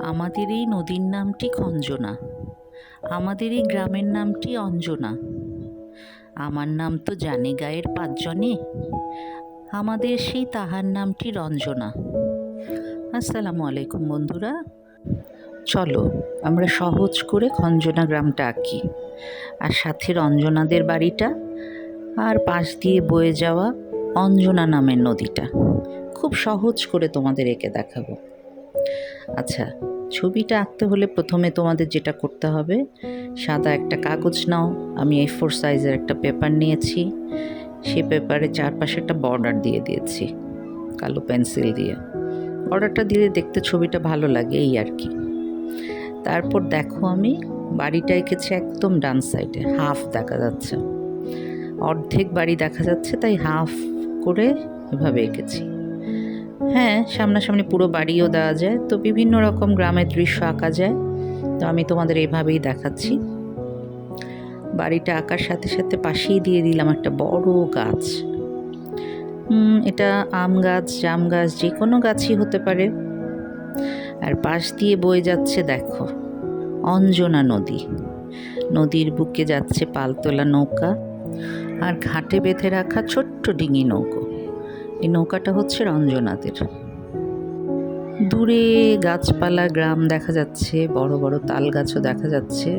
আমাদের এই নদীর নামটি খঞ্জনা, আমাদের এই গ্রামের নামটি অঞ্জনা। আমার নাম তো জানে গায়ের পাঁচজনে, আমাদের সেই তাহার নামটি রঞ্জনা। আসসালামু আলাইকুম বন্ধুরা, চলো আমরা সহজ করে খঞ্জনা গ্রামটা আঁকি, আর সাথে রঞ্জনাদের বাড়িটা, আর পাশ দিয়ে বয়ে যাওয়া অঞ্জনা নামের নদীটা খুব সহজ করে তোমাদের এঁকে দেখাবো। আচ্ছা, ছবিটা আঁকতে হলে প্রথমে তোমাদের যেটা করতে হবে, সাদা একটা কাগজ নাও। আমি A4 সাইজের একটা পেপার নিয়েছি, সে পেপারে চারপাশে একটা বর্ডার দিয়ে দিয়েছি কালো পেন্সিল দিয়ে। বর্ডারটা দিলে দেখতে ছবিটা ভালো লাগে, এই আর কি। তারপর দেখো, আমি বাড়িটা এঁকেছি একদম ডান সাইডে, হাফ দেখা যাচ্ছে, অর্ধেক বাড়ি দেখা যাচ্ছে, তাই হাফ করে এভাবে এঁকেছি। হ্যাঁ, সামনাসামনি পুরো বাড়িও দেওয়া যায়, তো বিভিন্ন রকম গ্রামের দৃশ্য আঁকা যায়। তো আমি তোমাদের এইভাবেই দেখাচ্ছি। বাড়িটা আঁকার সাথে সাথে পাশেই দিয়ে দিলাম একটা বড় গাছ। এটা আম গাছ, জাম গাছ, যে কোনো গাছই হতে পারে। আর পাশ দিয়ে বয়ে যাচ্ছে দেখো অঞ্জনা নদী। নদীর বুকে যাচ্ছে পালতোলা নৌকা, আর ঘাটে বেঁধে রাখা ছোট্ট ডিঙি নৌকো। এই নৌকাটা হচ্ছে রঞ্জনাদের। দূরে গাছপালা, গ্রাম দেখা যাচ্ছে, বড় বড় তাল গাছও দেখা যাচ্ছে।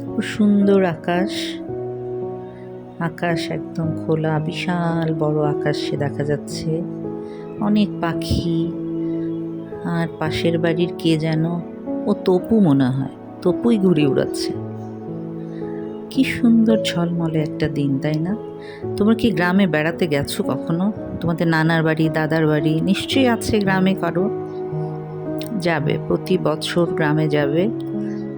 খুব সুন্দর আকাশ, আকাশ একদম খোলা, বিশাল বড় আকাশে দেখা যাচ্ছে, অনেক পাখি। আর পাশের বাড়ির কে যেন, ও তপু মনে হয়, তপুই ঘুরে উড়াচ্ছে। কি সুন্দর ঝলমলে একটা দিন, তাই না? তোমরা কি গ্রামে বেড়াতে গেছো কখনো? তোমাদের নানার বাড়ি, দাদার বাড়ি নিশ্চয়ই আছে গ্রামে কারো। যাবে, প্রতি বছর গ্রামে যাবে,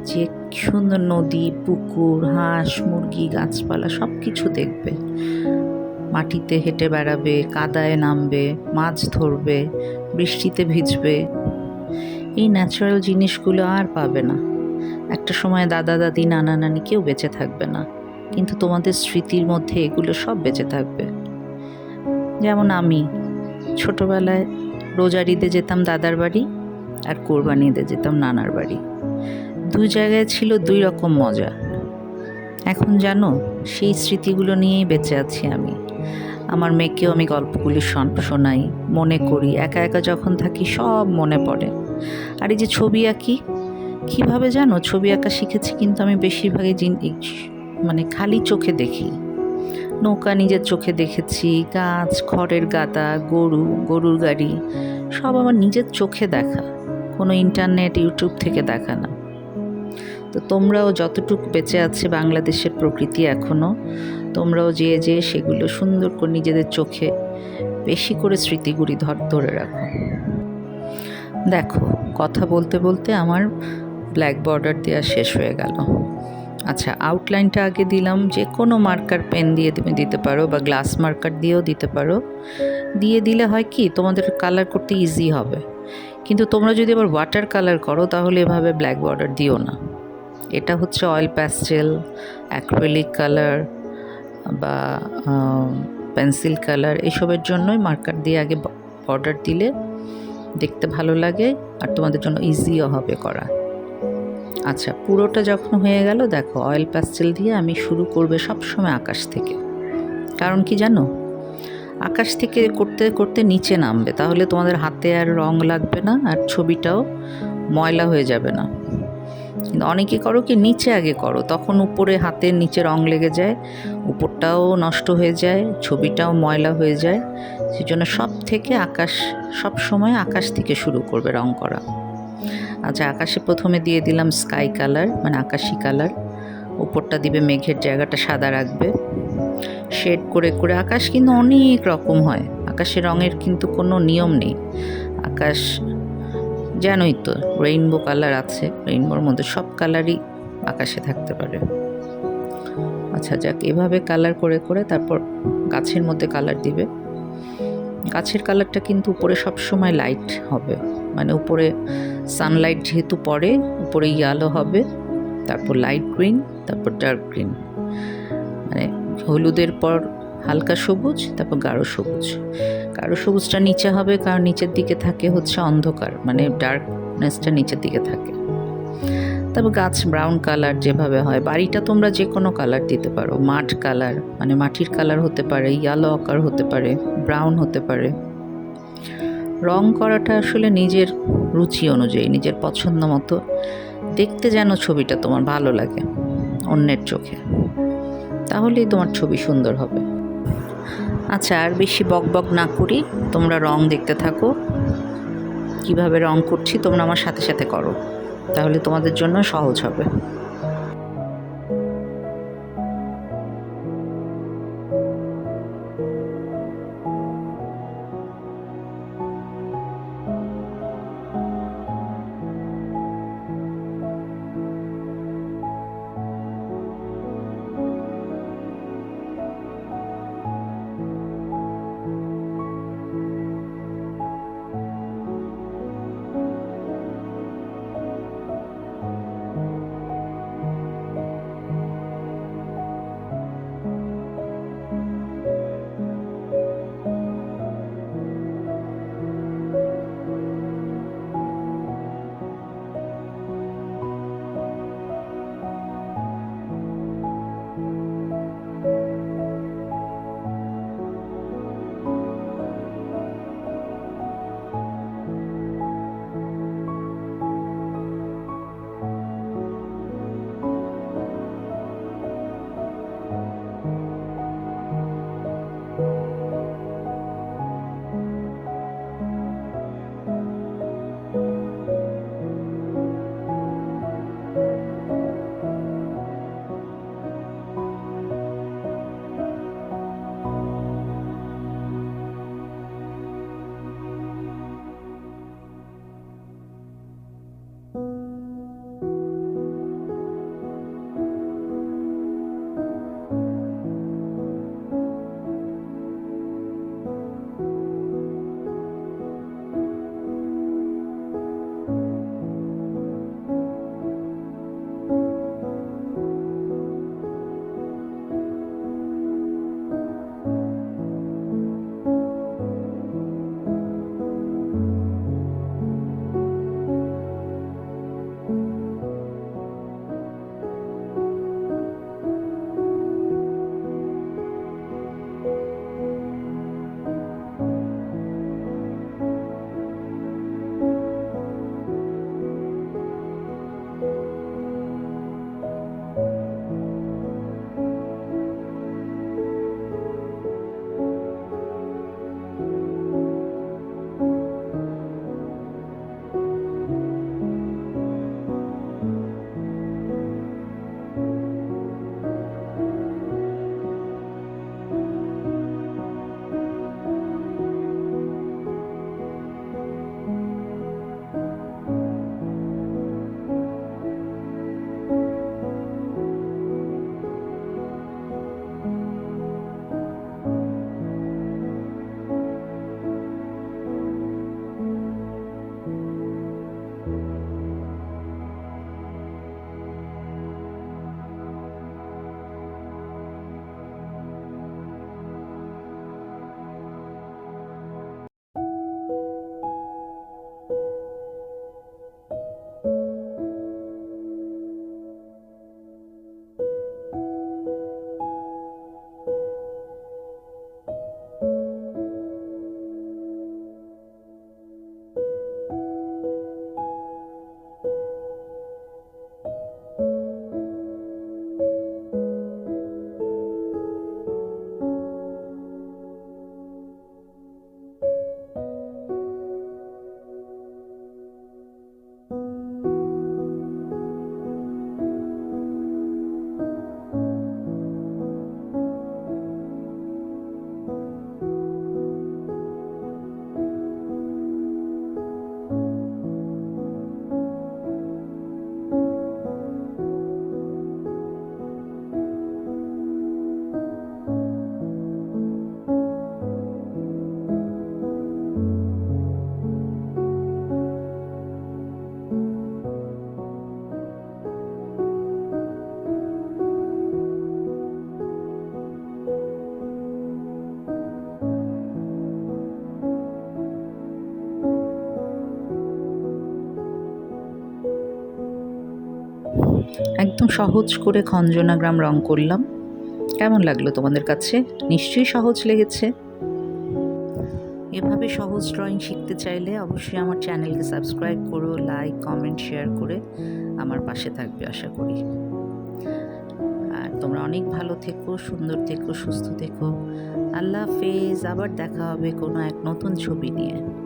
যে সুন্দর নদী, পুকুর, হাঁস, মুরগি, গাছপালা সব কিছু দেখবে। মাটিতে হেঁটে বেড়াবে, কাদায় নামবে, মাছ ধরবে, বৃষ্টিতে ভিজবে। এই ন্যাচারাল জিনিসগুলো আর পাবে না। একটা সময় দাদা দাদি, নানা নানি কেউ বেঁচে থাকবে না, কিন্তু তোমাদের স্মৃতির মধ্যে এগুলো সব বেঁচে থাকবে। যেমন আমি ছোটবেলায় রোজার ঈদে যেতাম দাদার বাড়ি, আর কোরবানি ঈদে যেতাম নানার বাড়ি। দুই জায়গায় ছিল দুই রকম মজা। এখন জানো, সেই স্মৃতিগুলো নিয়েই বেঁচে আছি আমি। আমার মেয়েকেও আমি গল্পগুলি শোনাই, মনে করি। একা একা যখন থাকি সব মনে পড়ে। আর এই যে ছবি আঁকি, কীভাবে জানো ছবি আঁকা শিখেছি? কিন্তু আমি বেশিরভাগই মানে খালি চোখে দেখি। নৌকা নিজের চোখে দেখেছি, গাছ, খড়ের গাদা, গরুর গাড়ি, সব আমার নিজের চোখে দেখা, কোনো ইন্টারনেট, ইউটিউব থেকে দেখা না। তো তোমরাও যতটুকু বেঁচে আছে বাংলাদেশের প্রকৃতি এখনও, তোমরাও যে সেগুলো সুন্দর করে নিজেদের চোখে বেশি করে স্মৃতিগুলি ধরে রাখো। দেখো, কথা বলতে বলতে আমার ব্ল্যাক বর্ডার দেওয়া শেষ হয়ে গেল। আচ্ছা, আউটলাইনটা আগে দিলাম। যে কোনো মার্কার পেন দিয়ে তুমি দিতে পারো, বা গ্লাস মার্কার দিয়েও দিতে পারো। দিয়ে দিলে হয় কি, তোমাদের কালার করতে ইজি হবে। কিন্তু তোমরা যদি আবার ওয়াটার কালার করো, তাহলে এভাবে ব্ল্যাক বর্ডার দিও না। এটা হচ্ছে অয়েল প্যাস্টেল, অ্যাক্রিলিক কালার বা পেন্সিল কালার, এসবের জন্যই মার্কার দিয়ে আগে বর্ডার দিলে দেখতে ভালো লাগে, আর তোমাদের জন্য ইজিও হবে করা। আচ্ছা, পুরোটা যখন হয়ে গেল, দেখো অয়েল প্যাস্টেল দিয়ে আমি শুরু করবে সবসময় আকাশ থেকে। কারণ কি জানো, আকাশ থেকে করতে করতে নিচে নামবে, তাহলে তোমাদের হাতে আর রং লাগবে না, আর ছবিটাও ময়লা হয়ে যাবে না। কিন্তু অনেকে করো কি, নিচে আগে করো, তখন উপরে হাতের নিচে রং লেগে যায়, উপরটাও নষ্ট হয়ে যায়, ছবিটাও ময়লা হয়ে যায়। সেজন্য সব সময় আকাশ থেকে শুরু করবে রং করা। আচ্ছা, আকাশে প্রথমে দিয়ে দিলাম স্কাই কালার, মানে আকাশি কালার। উপরটা দিবে মেঘের, জায়গাটা সাদা রাখবে। শেড করে করে, আকাশ কিন্তু অনেক রকম হয়, আকাশের রঙের কিন্তু কোনো নিয়ম নেই। আকাশ জানোই তো, রেইনবো কালার আছে, রেইনবোর মধ্যে সব কালারই আকাশে থাকতে পারে। আচ্ছা যাক, এভাবে কালার করে করে তারপর গাছের মধ্যে কালার দিবে। গাছের কালারটা কিন্তু উপরে সবসময় লাইট হবে, মানে উপরে সানলাইট যেহেতু পড়ে, উপরে ইয়েলো হবে, তারপর লাইট গ্রিন, তারপর ডার্ক গ্রিন। মানে হলুদের পর হালকা সবুজ, তারপর গাঢ় সবুজ। গাঢ় সবুজটা নিচে হবে, কারণ নিচের দিকে থাকে হচ্ছে অন্ধকার, মানে ডার্কনেসটা নিচের দিকে থাকে। তারপর গাছ ব্রাউন কালার যেভাবে হয়। বাড়িটা তোমরা যে কোনো কালার দিতে পারো, মাঠ কালার মানে মাটির কালার হতে পারে, ইয়েলো অকার হতে পারে, ব্রাউন হতে পারে। রং করাটা আসলে নিজের রুচি অনুযায়ী, নিজের পছন্দ মতো দেখতে যেন ছবিটা তোমার ভালো লাগে অন্যের চোখে, তাহলেই তোমার ছবি সুন্দর হবে। আচ্ছা, আর বেশি বকবক না করি, তোমরা রং দেখতে থাকো। কিভাবে রং করছি তোমরা আমার সাথে সাথে করো, তাহলে তোমাদের জন্য সহজ হবে। একদম সহজ করে খঞ্জনা গ্রাম রং করলাম। কেমন লাগলো তোমাদের কাছে? নিশ্চয়ই সহজ লেগেছে। এভাবে সহজ ড্রয়িং শিখতে চাইলে অবশ্যই আমার চ্যানেলকে সাবস্ক্রাইব করো, লাইক, কমেন্ট, শেয়ার করে আমার পাশে থাকবে আশা করি। আর তোমরা অনেক ভালো থেকো, সুন্দর থেকো, সুস্থ থেকো। আল্লাহ হাফেজ। আবার দেখা হবে কোনো এক নতুন ছবি নিয়ে।